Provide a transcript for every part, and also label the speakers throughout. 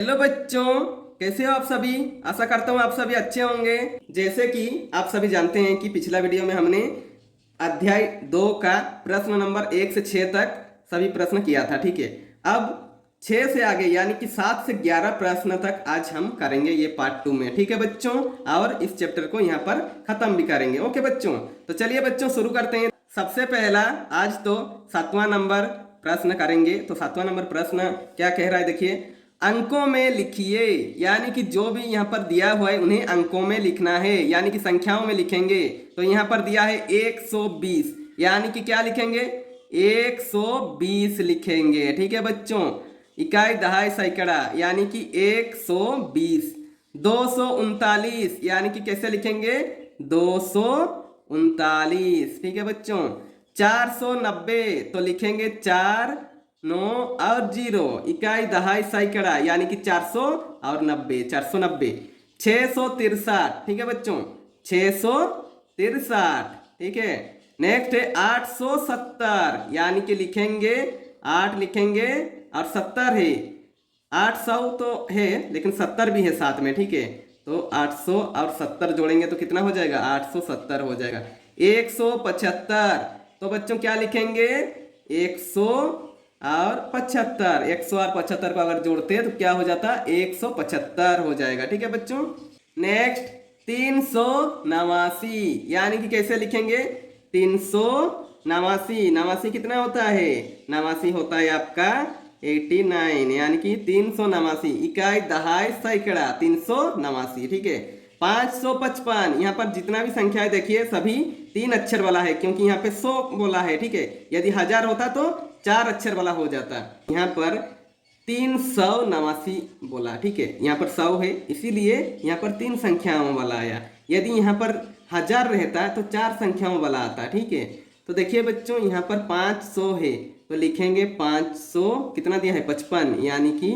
Speaker 1: Hello बच्चों, कैसे हो आप सभी। आशा करता हूँ आप सभी अच्छे होंगे। जैसे कि आप सभी जानते हैं कि पिछला वीडियो में हमने अध्याय 2 का प्रश्न नंबर 1 से 6 तक सभी प्रश्न किया था। ठीक है, अब 6 से आगे यानी कि 7 से 11 प्रश्न तक आज हम करेंगे ये पार्ट 2 में। ठीक है बच्चों, और इस चैप्टर को यहाँ पर खत्म भी करेंगे। ओके बच्चों, तो चलिए बच्चों शुरू करते हैं। सबसे पहला आज तो 7वां नंबर प्रश्न करेंगे। तो 7वां नंबर प्रश्न क्या कह रहा है, देखिए। अंकों में लिखिए, यानी कि जो भी यहाँ पर दिया हुआ है उन्हें अंकों में लिखना है, यानी कि संख्याओं में लिखेंगे। तो यहाँ पर दिया है 120, यानी कि क्या लिखेंगे, 120 लिखेंगे। ठीक है बच्चों, इकाई दहाई सैकड़ा यानी कि 120। 239 यानी कि कैसे लिखेंगे, 239। ठीक है बच्चों, 490 तो लिखेंगे 4 9 और 0, इकाई दहाई सैकड़ा यानी कि 400 और 90, 490। 663, ठीक है बच्चों, 663। ठीक है, नेक्स्ट है 870, यानी कि लिखेंगे 8 लिखेंगे और 70 है। 800 तो है लेकिन 70 भी है साथ में। ठीक है, तो 800 और 70 जोड़ेंगे तो कितना हो जाएगा, 870 हो जाएगा। 175, तो बच्चों क्या लिखेंगे, 100 और 75। 100 और 75 को अगर जोड़ते हैं तो क्या हो जाता है, 175 हो जाएगा। ठीक है बच्चों, नेक्स्ट 389, यानी कि कैसे लिखेंगे, 389। नवासी कितना होता है, नवासी होता है आपका 89, यानी कि 389, इकाई दहाई सैकड़ा 389। ठीक है, 555, यहाँ पर जितना भी संख्या है देखिए सभी 3 अक्षर वाला है, क्योंकि यहाँ पे 100 बोला है। ठीक है, यदि 1000 होता तो 4 अक्षर वाला हो जाता। यहाँ पर 389 बोला। ठीक है, यहाँ पर 100 है इसीलिए यहाँ पर 3 संख्याओं वाला आया। यदि यहाँ पर 1000 रहता तो 4 संख्याओं वाला आता। ठीक है, तो देखिए बच्चों यहाँ पर 500 है तो लिखेंगे 500, कितना दिया है 55, यानी कि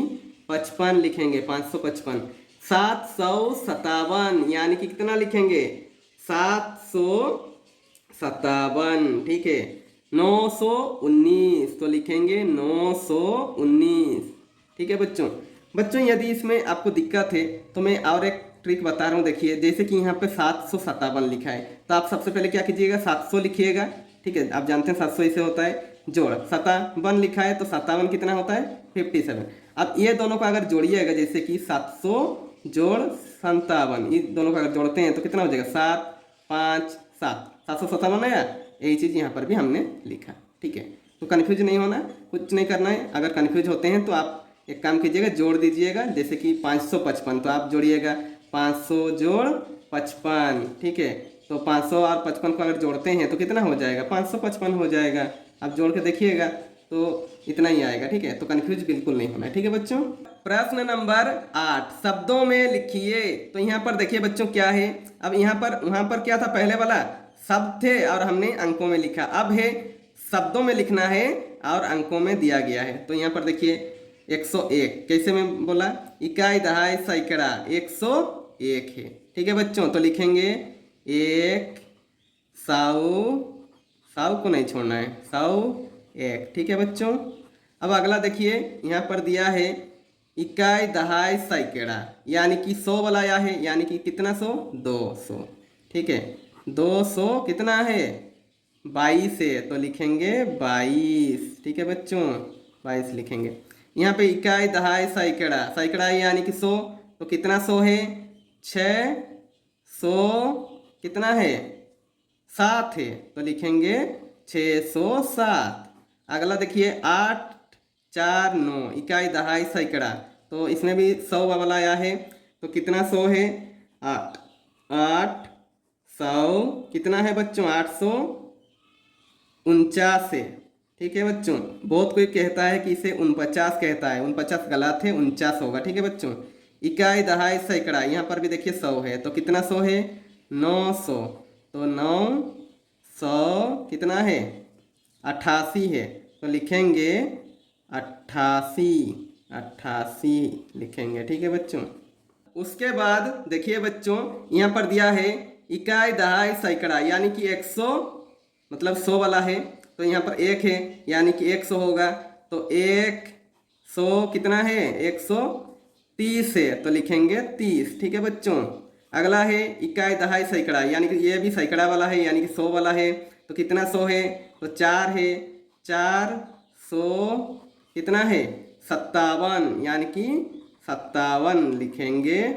Speaker 1: 55 लिखेंगे, 555। 757, यानी कि कितना लिखेंगे, 757। ठीक है, 919 तो लिखेंगे 919। ठीक है बच्चों, यदि इसमें आपको दिक्कत है तो मैं और एक ट्रिक बता रहा हूँ। देखिए, जैसे कि यहाँ पे 757 लिखा है तो आप सबसे पहले क्या कीजिएगा, 700 लिखिएगा। ठीक है, आप जानते हैं 700 इसे होता है जोड़। 57 लिखा है तो 57 कितना होता है, 57। अब ये दोनों को अगर जोड़िएगा, जैसे कि 700 जोड़ 57, ये दोनों को अगर जोड़ते हैं तो कितना हो जाएगा, 7 5 7, 757 आया। यही चीज़ यहाँ पर भी हमने लिखा। ठीक है, तो कन्फ्यूज नहीं होना, कुछ नहीं करना है। अगर कन्फ्यूज होते हैं तो आप एक काम कीजिएगा, जोड़ दीजिएगा। जैसे कि 555 तो आप जोड़िएगा 500 जोड़ 55। ठीक है, तो 500 और 55 को अगर जोड़ते हैं तो कितना हो जाएगा, 555 हो जाएगा। आप जोड़ के देखिएगा तो इतना ही आएगा। ठीक है, तो कन्फ्यूज बिल्कुल नहीं होना है। ठीक है बच्चों, प्रश्न नंबर 8, शब्दों में लिखिए। तो यहाँ पर देखिए बच्चों क्या है, अब यहाँ पर वहाँ पर क्या था, पहले वाला शब्द थे और हमने अंकों में लिखा। अब है शब्दों में लिखना है और अंकों में दिया गया है। तो यहाँ पर देखिए 101, कैसे मैं बोला, इकाई दहाई सैकड़ा 101 है। ठीक है बच्चों, तो लिखेंगे 1 100, 100 को नहीं छोड़ना है, 101। ठीक है बच्चों, अब अगला देखिए, यहाँ पर दिया है इकाई दहाई सैकड़ा, यानी कि 100 वाला आया है, यानी कि कितना 100, 200। ठीक है, 200 कितना है, 22 है तो लिखेंगे 22। ठीक है बच्चों, 22 लिखेंगे। यहाँ पे इकाई दहाई सैकड़ा, सैकड़ा यानी कि 100, तो कितना 100 है, 600 कितना है, 7 है तो लिखेंगे 607। अगला देखिए 8 4 9, इकाई दहाई सैकड़ा, तो इसमें भी 100 वाला आया है, तो कितना 100 है, 8 8 100 कितना है बच्चों, 849 है। ठीक है बच्चों, बहुत कोई कहता है कि इसे 49 कहता है, 49 गलत है, 49 होगा। ठीक है बच्चों, इकाई दहाई सैकड़ा, यहाँ पर भी देखिए 100 है, तो कितना 100 है, 900, तो 900 कितना है, 88 है, तो लिखेंगे 88 88 लिखेंगे। ठीक है बच्चों, उसके बाद देखिए बच्चों, यहाँ पर दिया है इकाई दहाई सैकड़ा, यानी कि 100 मतलब 100 वाला है, तो यहाँ पर 1 है यानी कि 100 होगा। तो 100 कितना है, 100 30 है तो लिखेंगे 30। ठीक है बच्चों। अगला है इकाई दहाई सैकड़ा, यानी कि ये भी सैकड़ा वाला है, यानी कि 100 वाला है। तो कितना 100 है? तो 4 है, 400 कितना है? 57, यानी कि 57 लिखेंगे।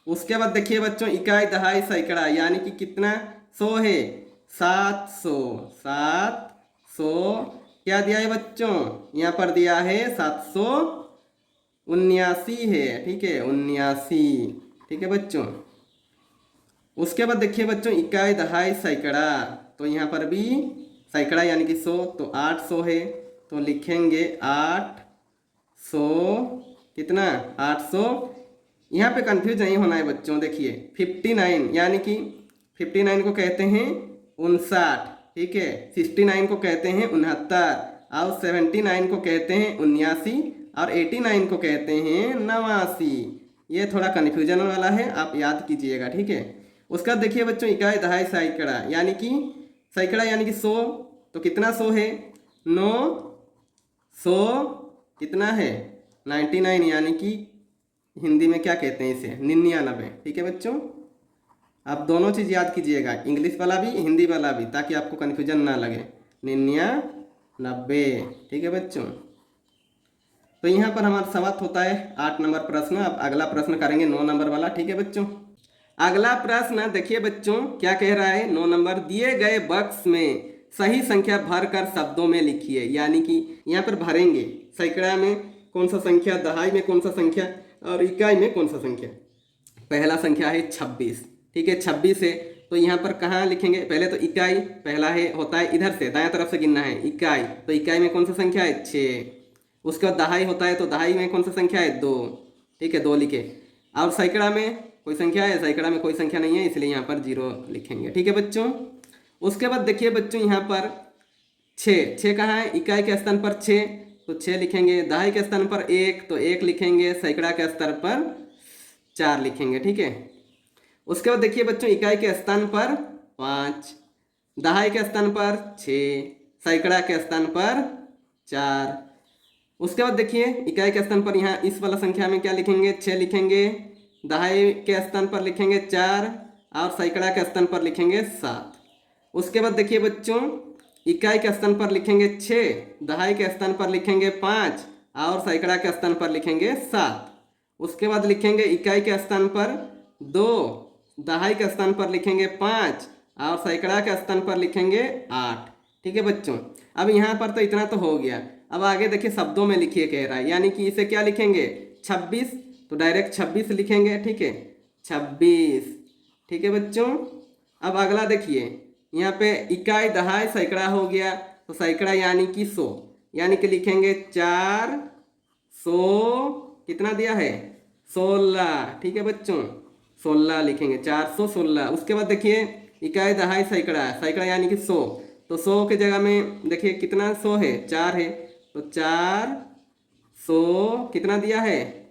Speaker 1: उसके बाद देखिए बच्चों इकाई दहाई सैकड़ा, यानी कि कितना 100 है? 700, 700 क्या दिया है बच्चों? यहाँ पर दिया है 779 है। ठीक है, 79। ठीक है बच्चों। उसके बाद देखिए बच्चों इकाई दहाई सैकड़ा, तो यहाँ पर भी सैकड़ा यानी कि 100, तो 800 है तो लिखेंगे 800 कितना? 800। यहाँ पे कंफ्यूज नहीं होना है बच्चों। देखिए 59 यानी कि 59 को कहते हैं 59। ठीक है, 69 को कहते हैं 69, और 79 को कहते हैं 79, और 89 को कहते हैं 89। ये थोड़ा कन्फ्यूजन वाला है, आप याद कीजिएगा। ठीक है। उसका देखिए बच्चों इकाई दहाई सैकड़ा, यानी कि सैकड़ा यानी कि 100, तो कितना 100 है? 900 कितना है? 99, यानी कि हिंदी में क्या कहते हैं इसे? 99। ठीक है बच्चों, आप दोनों चीज़ याद कीजिएगा, इंग्लिश वाला भी हिंदी वाला भी, ताकि आपको कन्फ्यूजन ना लगे। 99। ठीक है बच्चों। तो यहाँ पर हमारा समाप्त होता है 8 नंबर प्रश्न। अब अगला प्रश्न करेंगे 9 नंबर वाला। ठीक है बच्चों। अगला प्रश्न देखिए बच्चों क्या कह रहा है। 9 नंबर, दिए गए बॉक्स में सही संख्या भरकर शब्दों में लिखिए। यानी कि यहाँ पर भरेंगे सैकड़ा में कौन सा संख्या, दहाई में कौन सा संख्या, और इकाई में कौन सा संख्या। पहला संख्या है 26। ठीक है, 26 है तो यहाँ पर कहाँ लिखेंगे? पहले तो इकाई पहला है, होता है इधर से दाएं तरफ से गिनना है इकाई, तो इकाई में कौन सा संख्या है? 6। उसके बाद दहाई होता है, तो दहाई में कौन सा संख्या है? 2। ठीक है, 2 लिखे। और सैकड़ा में कोई संख्या है? सैकड़ा में कोई संख्या नहीं है, इसलिए यहाँ पर 0 लिखेंगे। ठीक है बच्चों। उसके बाद देखिए बच्चों यहाँ पर 6 कहाँ है? इकाई के स्थान पर 6, तो 6 लिखेंगे। दहाई के स्थान पर 1, तो 1 लिखेंगे। सैकड़ा के स्तर पर 4 लिखेंगे। ठीक है। उसके बाद देखिए बच्चों इकाई के स्थान पर 5, दहाई के स्थान पर 6, सैकड़ा के स्थान पर 4। उसके बाद देखिए इकाई के स्थान पर यहाँ इस वाला संख्या में क्या लिखेंगे? 6 लिखेंगे। दहाई के स्थान पर लिखेंगे 4, और सैकड़ा के स्थान पर लिखेंगे 7। उसके बाद देखिए बच्चों इकाई के स्थान पर लिखेंगे 6, दहाई के स्थान पर लिखेंगे 5, और सैकड़ा के स्थान पर लिखेंगे 7। उसके बाद लिखेंगे इकाई के स्थान पर 2, दहाई के स्थान पर लिखेंगे 5, और सैकड़ा के स्थान पर लिखेंगे 8। ठीक है बच्चों। अब यहाँ पर तो इतना तो हो गया। अब आगे देखिए शब्दों में लिखिए कह रहा है, यानी कि इसे क्या लिखेंगे? 26, तो डायरेक्ट 26 लिखेंगे। ठीक है, 26। ठीक है बच्चों। अब अगला देखिए यहाँ पे इकाई दहाई सैकड़ा हो गया, तो सैकड़ा यानी कि 100, यानी कि लिखेंगे 400 कितना दिया है? 16। ठीक है बच्चों, 16 लिखेंगे, 416। उसके बाद देखिए इकाई दहाई सैकड़ा, सैकड़ा यानी कि 100, तो 100 के जगह में देखिए कितना 100 है? 4 है, तो 400 कितना दिया है?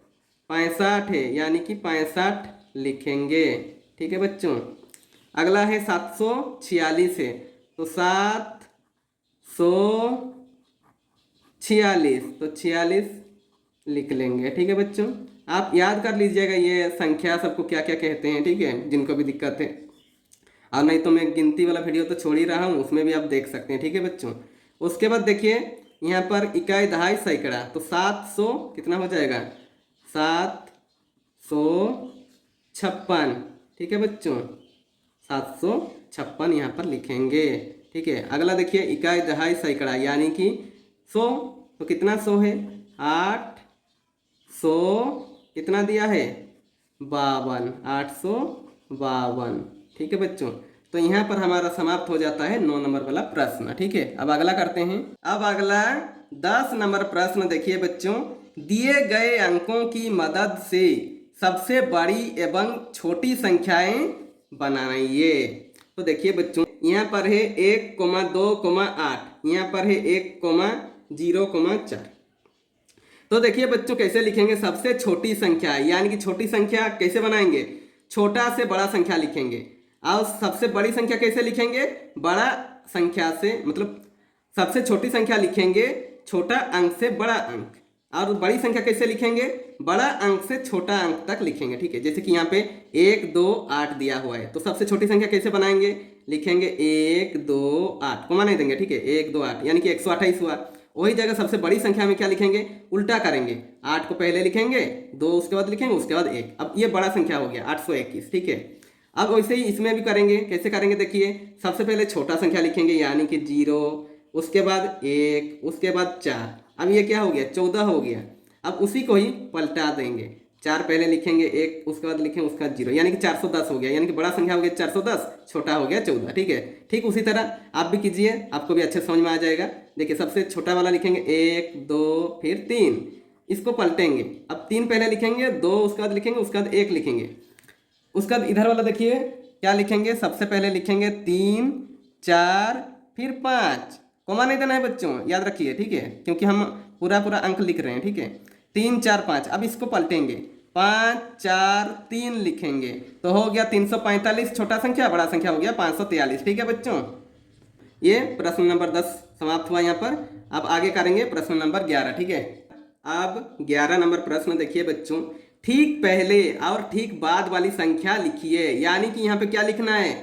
Speaker 1: 65 है, यानी कि 65 लिखेंगे। ठीक है बच्चों। अगला है 746 है, तो 746, तो 46 लिख लेंगे। ठीक है बच्चों। आप याद कर लीजिएगा ये संख्या सबको क्या क्या कहते हैं। ठीक है, जिनको भी दिक्कत है, और नहीं तो मैं गिनती वाला वीडियो तो छोड़ ही रहा हूँ, उसमें भी आप देख सकते हैं। ठीक है बच्चों। उसके बाद देखिए यहाँ पर इकाई दहाई सैकड़ा, तो 700 कितना हो जाएगा? 756। ठीक है बच्चों, 756 यहाँ पर लिखेंगे। ठीक है। अगला देखिए इकाई दहाई सैकड़ा यानी कि 100, तो कितना 100 है? 800 कितना दिया है? 52, 852। ठीक है बच्चों। तो यहाँ पर हमारा समाप्त हो जाता है 9 नंबर वाला प्रश्न। ठीक है। अब अगला करते हैं। अब अगला 10 नंबर प्रश्न देखिए बच्चों, दिए गए अंकों की मदद से सबसे बड़ी एवं छोटी संख्याएं बनाइए। तो देखिए बच्चों यहाँ पर है 1,2,8, यहाँ पर है 1,0,4। तो देखिए बच्चों कैसे लिखेंगे? सबसे छोटी संख्या, यानी कि छोटी संख्या कैसे बनाएंगे? छोटा से बड़ा संख्या लिखेंगे। और सबसे बड़ी संख्या कैसे लिखेंगे? बड़ा संख्या से, मतलब सबसे छोटी संख्या लिखेंगे छोटा अंक से बड़ा अंक, और बड़ी संख्या कैसे लिखेंगे? बड़ा अंक से छोटा अंक तक लिखेंगे, ठीक है। जैसे कि यहाँ पे 1 2 8 दिया हुआ है, तो सबसे छोटी संख्या कैसे बनाएंगे? लिखेंगे 1 2 8, कोमा नहीं देंगे, ठीक है। 1 2 8 यानी कि 128 हुआ। वही जगह सबसे बड़ी संख्या में क्या लिखेंगे? उल्टा करेंगे, 8 को पहले लिखेंगे, 2 उसके बाद लिखेंगे, उसके बाद 1। अब ये बड़ा संख्या हो गया 821, ठीक है। अब वैसे ही इसमें भी करेंगे। कैसे करेंगे? देखिए, सबसे पहले छोटा संख्या लिखेंगे यानी कि 0, उसके बाद 1, उसके बाद 4। अब ये क्या हो गया? 14 हो गया। अब उसी को ही पलटा देंगे, 4 पहले लिखेंगे, 1 उसके बाद लिखेंगे, उसका 0, यानी कि 410 हो गया। यानी कि बड़ा संख्या हो गया 410, छोटा हो गया 14, ठीक है। ठीक उसी तरह आप भी कीजिए, आपको भी अच्छे समझ में आ जाएगा। देखिए, सबसे छोटा वाला लिखेंगे 1 2 फिर 3, इसको पलटेंगे। अब 3 पहले लिखेंगे, 2 उसके बाद लिखेंगे, उसके बाद 1 लिखेंगे। उसका इधर वाला देखिए क्या लिखेंगे? सबसे पहले लिखेंगे 3 4 फिर 5, कोमा नहीं देना है बच्चों, याद रखिए, ठीक है, क्योंकि हम पूरा अंक लिख रहे हैं, ठीक है। 3 4 5। अब इसको पलटेंगे, 5 4 3 लिखेंगे, तो हो गया 345, छोटा संख्या, बड़ा संख्या हो गया 543, ठीक है बच्चों। ये प्रश्न नंबर 10 समाप्त हुआ यहाँ पर। अब आगे करेंगे प्रश्न नंबर 11, ठीक है। अब 11 नंबर प्रश्न देखिए बच्चों, ठीक पहले और ठीक बाद वाली संख्या लिखिए। यानी कि यहाँ पे क्या लिखना है?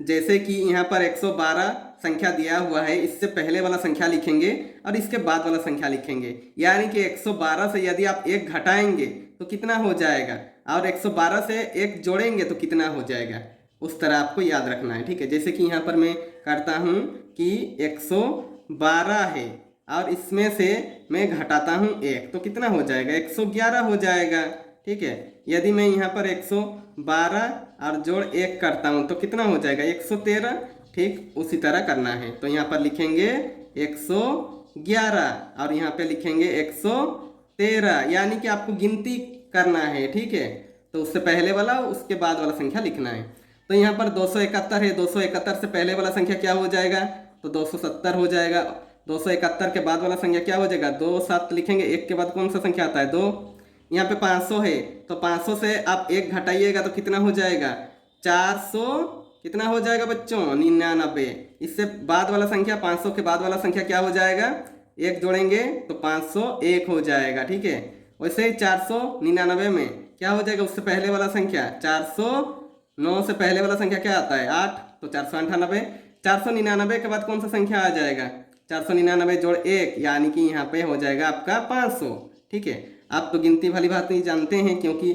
Speaker 1: जैसे कि यहाँ पर 112 संख्या दिया हुआ है, इससे पहले वाला संख्या लिखेंगे और इसके बाद वाला संख्या लिखेंगे। यानी कि 112 से यदि आप 1 घटाएंगे तो कितना हो जाएगा, और 112 से 1 जोड़ेंगे तो कितना हो जाएगा, उस तरह आपको याद रखना है, ठीक है। जैसे कि यहाँ पर मैं करता हूँ कि 112 है और इसमें से मैं घटाता हूँ 1, तो कितना हो जाएगा? 111 हो जाएगा, ठीक है। यदि मैं यहाँ पर 112 और जोड़ 1 करता हूँ तो कितना हो जाएगा? 113, ठीक उसी तरह करना है। तो यहाँ पर लिखेंगे 111 और यहाँ पे लिखेंगे 113, यानी कि आपको गिनती करना है, ठीक है। तो उससे पहले वाला उसके बाद वाला संख्या लिखना है। तो यहाँ पर 271 है, 271 से पहले वाला संख्या क्या हो जाएगा? तो 270 हो जाएगा। 271 के बाद वाला संख्या क्या हो जाएगा? 2 7 लिखेंगे, 1 के बाद कौन सा संख्या आता है? 2। यहाँ पे 500 है, तो 500 से आप 1 घटाइएगा तो कितना हो जाएगा? 400, कितना हो जाएगा बच्चों? 99। इससे बाद वाला संख्या, 500 के बाद वाला संख्या क्या हो जाएगा? 1 जोड़ेंगे तो 501 हो जाएगा, ठीक है। वैसे ही 499 में क्या हो जाएगा? उससे पहले वाला संख्या 409 से पहले वाला संख्या क्या आता है? 8, तो 498। 499 के बाद कौन सा संख्या आ जाएगा? 499 जोड़ 1, यानी कि यहाँ पे हो जाएगा आपका 500, ठीक है। आप तो गिनती वाली बात नहीं जानते हैं, क्योंकि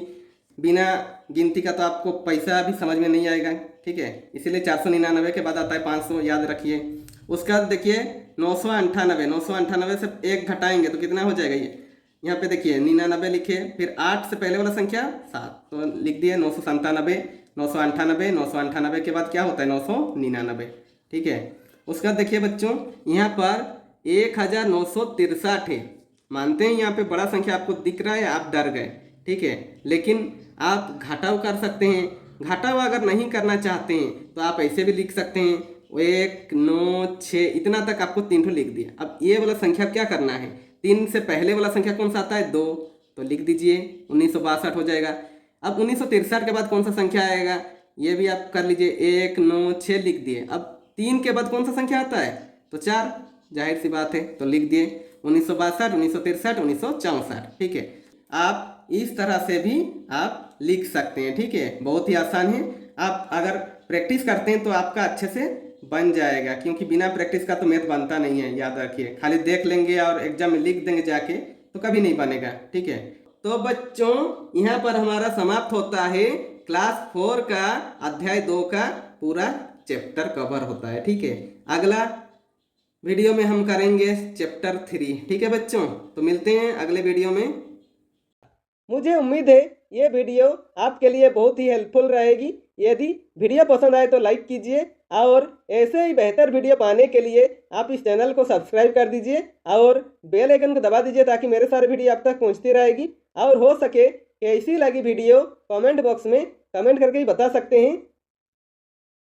Speaker 1: बिना गिनती का तो आपको पैसा भी समझ में नहीं आएगा, ठीक है। इसीलिए 499 के बाद आता है 500, याद रखिए। उसका देखिए 998, 998 से 1 घटाएंगे तो कितना हो जाएगा? ये यहाँ पे देखिए 99 लिखे, फिर 8 से पहले वाला संख्या 7, तो लिख दिए 997, 998, 998 के बाद क्या होता है? 999, ठीक है। उसका देखिए बच्चों, यहाँ पर 1963 है। मानते हैं यहाँ पे बड़ा संख्या आपको दिख रहा है, आप डर गए, ठीक है। लेकिन आप घटाव कर सकते हैं। घटाव अगर नहीं करना चाहते हैं तो आप ऐसे भी लिख सकते हैं, 1 9 6, इतना तक आपको 3 लिख दिया। अब ये वाला संख्या क्या करना है? 3 से पहले वाला संख्या कौन सा आता है? 2, तो लिख दीजिए 1962 हो जाएगा। अब 1963 के बाद कौन सा संख्या आएगा? ये भी आप कर लीजिए, 1 9 6 लिख दिए। अब 3 के बाद कौन सा संख्या आता है? तो 4, जाहिर सी बात है, तो लिख दिए 1962, 1963, 1964, ठीक है। आप इस तरह से भी आप लिख सकते हैं, ठीक है। बहुत ही आसान है। आप अगर प्रैक्टिस करते हैं तो आपका अच्छे से बन जाएगा, क्योंकि बिना प्रैक्टिस का तो मैथ बनता नहीं है, याद रखिए। खाली देख लेंगे और एग्जाम में लिख देंगे जाके तो कभी नहीं बनेगा, ठीक है। तो बच्चों, यहाँ पर हमारा समाप्त होता है क्लास 4 का अध्याय 2 का पूरा चैप्टर कवर होता है, ठीक है। अगला वीडियो में हम करेंगे चैप्टर 3, ठीक है बच्चों। तो मिलते हैं अगले वीडियो में। मुझे उम्मीद है ये वीडियो आपके लिए बहुत ही हेल्पफुल रहेगी। यदि वीडियो पसंद आए तो लाइक कीजिए, और ऐसे ही बेहतर वीडियो पाने के लिए आप इस चैनल को सब्सक्राइब कर दीजिए और बेल आइकन को दबा दीजिए, ताकि मेरे सारे वीडियो आप तक पहुंचती रहेगी। और हो सके कैसी लगी वीडियो कमेंट बॉक्स में कमेंट करके ही बता सकते हैं।